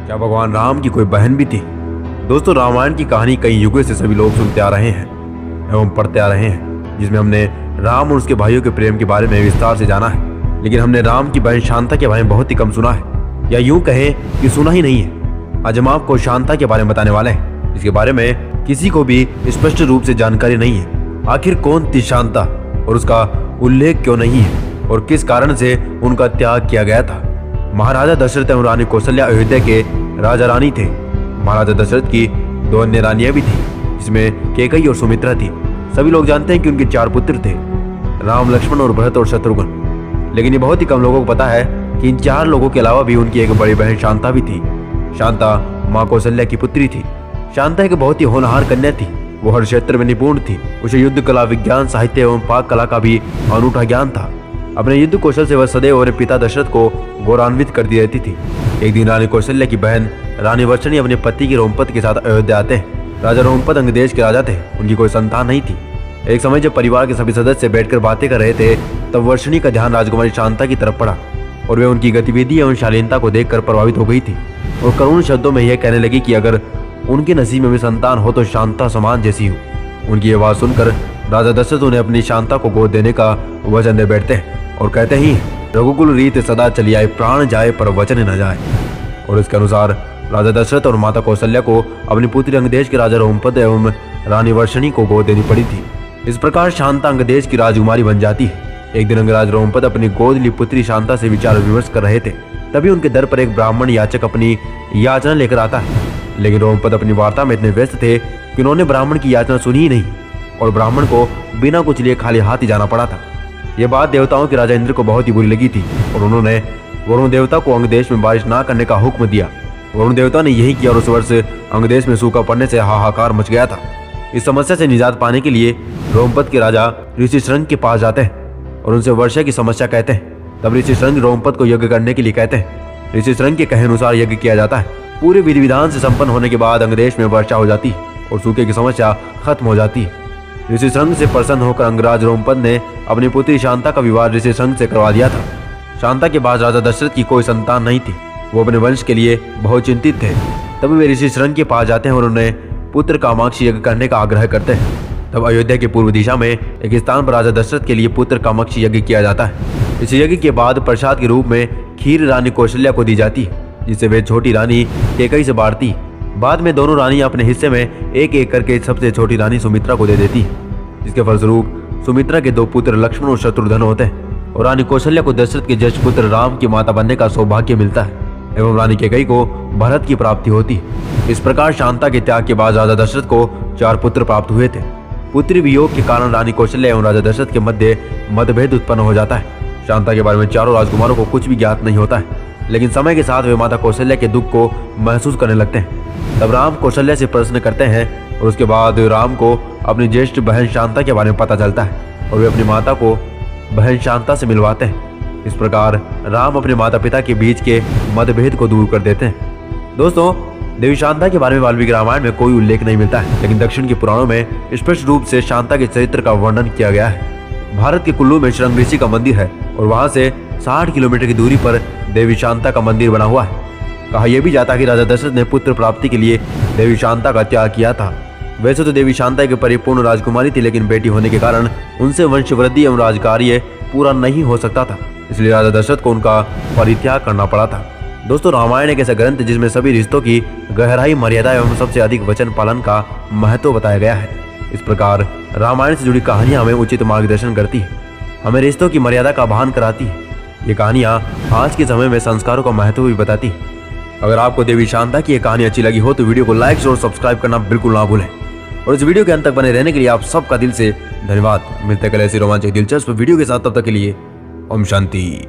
क्या भगवान राम की कोई बहन भी थी? दोस्तों, रामायण की कहानी कई युगों से सभी लोग सुनते आ रहे हैं एवं पढ़ते आ रहे हैं, जिसमें हमने राम और उसके भाइयों के प्रेम के बारे में विस्तार से जाना है। लेकिन हमने राम की बहन शांता के बारे में बहुत ही कम सुना है, या यूं कहें कि सुना ही नहीं है। आज हम आपको शांता के बारे में बताने वाले हैं, जिसके बारे में किसी को भी स्पष्ट रूप से जानकारी नहीं है। आखिर कौन थी शांता और उसका उल्लेख क्यों नहीं है और किस कारण से उनका त्याग किया गया था? महाराजा दशरथ एवं रानी कौशल्या अयोध्या के राजा रानी थे। महाराजा दशरथ की 2 अन्य रानियां भी थी, जिसमें कैकेयी और सुमित्रा थी। सभी लोग जानते हैं कि उनके 4 पुत्र थे, राम, लक्ष्मण और भरत और शत्रुघ्न। लेकिन ये बहुत ही कम लोगों को पता है कि इन 4 लोगों के अलावा भी उनकी एक बड़ी बहन शांता भी थी। शांता माँ कौशल्या की पुत्री थी। शांता एक बहुत ही होनहार कन्या थी। वो हर क्षेत्र में निपुण थी। उसे युद्ध कला, विज्ञान, साहित्य एवं पाक कला का भी अनूठा ज्ञान था। अपने युद्ध कौशल से वह सदैव अपने पिता दशरथ को गौरवान्वित करती रहती थी। एक दिन रानी कौशल्या की बहन रानी वर्षणी अपने पति की रोमपत के साथ अयोध्या आते हैं। राजा रोमपत अंग देश के राजा थे। उनकी कोई संतान नहीं थी। एक समय जब परिवार के सभी सदस्य बैठकर बातें कर रहे थे, तब वर्षणी का ध्यान राजकुमारी शांता की तरफ पड़ा और वे उनकी गतिविधि एवं शालीनता को देखकर प्रभावित हो गई थी और करुण शब्दों में यह कहने लगी कि अगर उनके नसीब में भी संतान हो तो शांता समान जैसी हो। उनकी ये बात सुनकर राजा दशरथ उन्हें अपनी शांता को गोद देने का वचन दे बैठते हैं और कहते ही, रघुकुल रीत सदा चली आए, प्राण जाए पर वचन न जाए। और इसके अनुसार राजा दशरथ और माता कौशल्या को अपनी पुत्री अंगदेश के राजा रोमपद एवं रानी वर्षणी को गोद देनी पड़ी थी। इस प्रकार शांता अंगदेश की राजकुमारी बन जाती है। एक दिन अंगराज रोमपद अपनी गोद ली पुत्री शांता से विचार विमर्श कर रहे थे। तभी उनके दर पर एक ब्राह्मण याचक अपनी याचना लेकर आता है। लेकिन रोमपद अपनी वार्ता में इतने व्यस्त थे कि उन्होंने ब्राह्मण की याचना सुनी ही नहीं और ब्राह्मण को बिना कुछ लिए खाली हाथ ही जाना पड़ा था। यह बात देवताओं के राजा इंद्र को बहुत ही बुरी लगी थी और उन्होंने वरुण देवता को अंगदेश में बारिश ना करने का हुक्म दिया। वरुण देवता ने यही किया और उस वर्ष अंगदेश में सूखा पड़ने से हाहाकार मच गया था। इस समस्या से निजात पाने के लिए रोमपद के राजा ऋषि श्रृंग के पास जाते हैं और उनसे वर्षा की समस्या कहते हैं। तब ऋषि श्रृंग रोमपद को यज्ञ करने के लिए कहते हैं। ऋषि श्रृंग के कहे अनुसार यज्ञ किया जाता है। पूरे विधि विधान से संपन्न होने के बाद अंगदेश में वर्षा हो जाती और सूखे की समस्या खत्म हो जाती। ऋषि श्रृंग से प्रसन्न होकर अंगराज रोमपद ने अपनी पुत्री शांता का विवाह ऋषि श्रृंग से करवा दिया था। शांता के बाद राजा दशरथ की कोई संतान नहीं थी। वो अपने वंश के लिए बहुत चिंतित थे। तभी वे ऋषि श्रृंग के पास जाते हैं और उन्हें पुत्र कामाक्षी यज्ञ करने का आग्रह करते हैं। तब अयोध्या के पूर्व दिशा में एक स्थान पर राजा दशरथ के लिए पुत्र कामाक्षी यज्ञ किया जाता है। इस यज्ञ के बाद प्रसाद के रूप में खीर रानी कौशल्या को दी जाती, जिसे वे छोटी रानी कैकेयी से बांटती। बाद में दोनों रानियां अपने हिस्से में एक एक करके सबसे छोटी रानी सुमित्रा को दे देती, जिसके फलस्वरूप सुमित्रा के 2 पुत्र लक्ष्मण और शत्रुघ्न होते हैं और रानी कौशल्या को दशरथ के ज्येष्ठ पुत्र राम की माता बनने का सौभाग्य मिलता है एवं रानी कैकेयी को भरत की प्राप्ति होती है। इस प्रकार शांता के त्याग के बाद राजा दशरथ को 4 पुत्र प्राप्त हुए थे। पुत्री वियोग के कारण रानी कौशल्या एवं राजा दशरथ के मध्य मतभेद उत्पन्न हो जाता है। शांता के बारे में चारों राजकुमारों को कुछ भी ज्ञात नहीं होता है, लेकिन समय के साथ वे माता कौशल्या के दुख को महसूस करने लगते हैं। तब राम कौशल्या से प्रश्न करते हैं और उसके बाद राम को अपनी ज्येष्ठ बहन शांता के बारे में पता चलता है और वे अपनी माता को बहन शांता से मिलवाते हैं। इस प्रकार राम अपने माता पिता के बीच के मतभेद को दूर कर देते हैं। दोस्तों, देवी शांता के बारे में वाल्मीकि रामायण में कोई उल्लेख नहीं मिलता है, लेकिन दक्षिण के पुराणों में स्पष्ट रूप से शांता के चरित्र का वर्णन किया गया है। भारत के कुल्लू में श्रृंग ऋषि का मंदिर है और वहां से 60 किलोमीटर की दूरी पर देवी शांता का मंदिर बना हुआ है। कहा यह भी जाता है कि राजा दशरथ ने पुत्र प्राप्ति के लिए देवी शांता का त्याग किया था। वैसे तो देवी शांता एक परिपूर्ण राजकुमारी थी, लेकिन बेटी होने के कारण उनसे वंशवृद्धि एवं राजकार्य पूरा नहीं हो सकता था, इसलिए राजा दशरथ को उनका परित्याग करना पड़ा था। दोस्तों, रामायण एक ऐसा ग्रंथ जिसमें सभी रिश्तों की गहराई, मर्यादा एवं सबसे अधिक वचन पालन का महत्व बताया गया है। इस प्रकार रामायण से जुड़ी कहानियां हमें उचित मार्गदर्शन करती है, हमें रिश्तों की मर्यादा का भान कराती है। ये कहानियां आज के समय में संस्कारों का महत्व भी बताती है। अगर आपको देवी शांता की ये कहानी अच्छी लगी हो तो वीडियो को लाइक और सब्सक्राइब करना बिल्कुल ना भूलें और इस वीडियो के अंत तक बने रहने के लिए आप सबका दिल से धन्यवाद। मिलते कल ऐसी रोमांचक दिलचस्प वीडियो के साथ, तब तक के लिए ओम शांति।